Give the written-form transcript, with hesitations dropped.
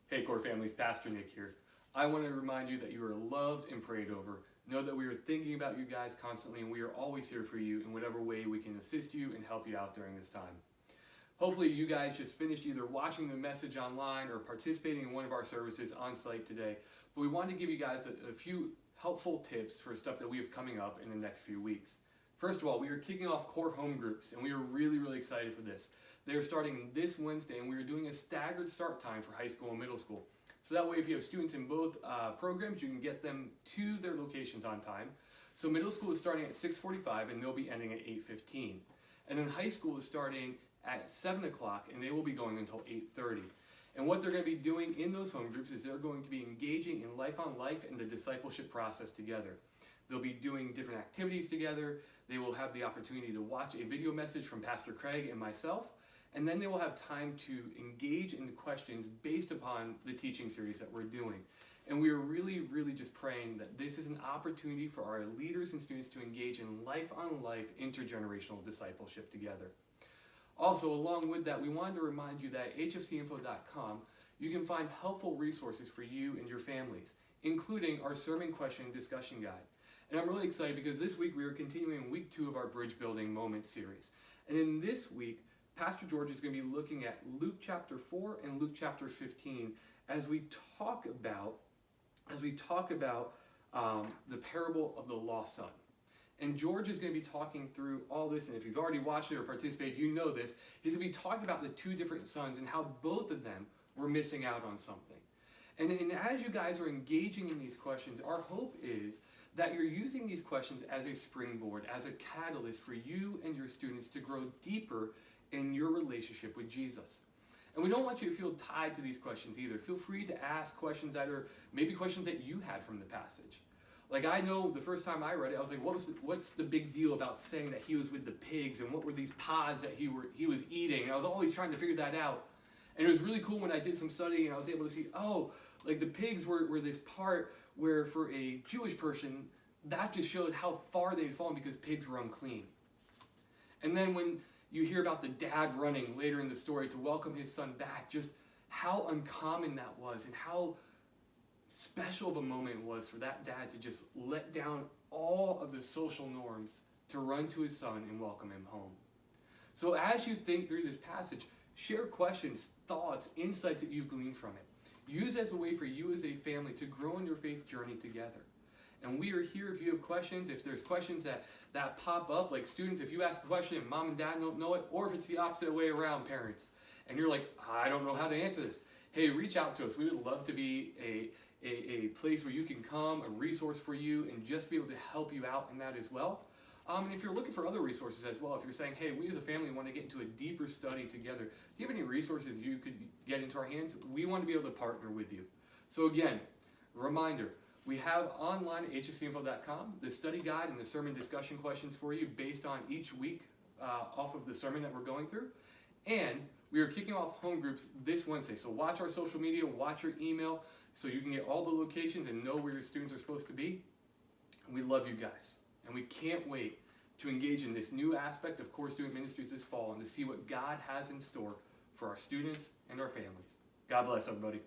Hey Core Families, Pastor Nick here. I want to remind you that you are loved and prayed over. Know that we are thinking about you guys constantly and we are always here for you in whatever way we can assist you and help you out during this time. Hopefully you guys just finished either watching the message online or participating in one of our services on site today. But we wanted to give you guys a few helpful tips for stuff that we have coming up in the next few weeks. First of all, we are kicking off core home groups and we are really excited for this. They are starting this Wednesday and we are doing a staggered start time for high school and middle school. So that way if you have students in both programs, you can get them to their locations on time. So middle school is starting at 6:45 and they'll be ending at 8:15. And then high school is starting at 7 o'clock and they will be going until 8:30. And what they're going to be doing in those home groups is they're going to be engaging in life on life and the discipleship process together. They'll be doing different activities together. They will have the opportunity to watch a video message from Pastor Craig and myself. And then they will have time to engage in the questions based upon the teaching series that we're doing. And we are really just praying that this is an opportunity for our leaders and students to engage in life on life intergenerational discipleship together. Also, along with that, we wanted to remind you that at hfcinfo.com, you can find helpful resources for you and your families, including our sermon question discussion guide. And I'm really excited because this week we are continuing week 2 of our Bridge Building Moment series. And in this week, Pastor George is going to be looking at Luke chapter 4 and Luke chapter 15 as we talk about the parable of the lost son. And George is going to be talking through all this, and if you've already watched it or participated, you know this. He's going to be talking about the two different sons and how both of them were missing out on something. And as you guys are engaging in these questions, our hope is that you're using these questions as a springboard, as a catalyst for you and your students to grow deeper in your relationship with Jesus. And we don't want you to feel tied to these questions either. Feel free to ask questions that are maybe questions that you had from the passage. Like I know the first time I read it, I was like, what's the big deal about saying that he was with the pigs and what were these pods that he was eating? And I was always trying to figure that out. And it was really cool when I did some studying and I was able to see, like the pigs were this part where for a Jewish person, that just showed how far they'd fallen because pigs were unclean. And then when you hear about the dad running later in the story to welcome his son back, just how uncommon that was and how special of a moment it was for that dad to just let down all of the social norms to run to his son and welcome him home. So as you think through this passage, share questions, thoughts, insights that you've gleaned from it. Use it as a way for you as a family to grow in your faith journey together. And we are here if you have questions, if there's questions that pop up, like students, if you ask a question and mom and dad don't know it, or if it's the opposite way around, parents, and you're like, I don't know how to answer this. Hey, reach out to us. We would love to be a place where you can come, a resource for you, and just be able to help you out in that as well. And if you're looking for other resources as well, if you're saying, hey, we as a family want to get into a deeper study together, do you have any resources you could get into our hands? We want to be able to partner with you. So again, reminder, we have online at hfcinfo.com the study guide and the sermon discussion questions for you based on each week off of the sermon that we're going through. And we are kicking off home groups this Wednesday. So watch our social media, watch your email so you can get all the locations and know where your students are supposed to be. And we love you guys. And we can't wait to engage in this new aspect of Core Student Ministries this fall and to see what God has in store for our students and our families. God bless everybody.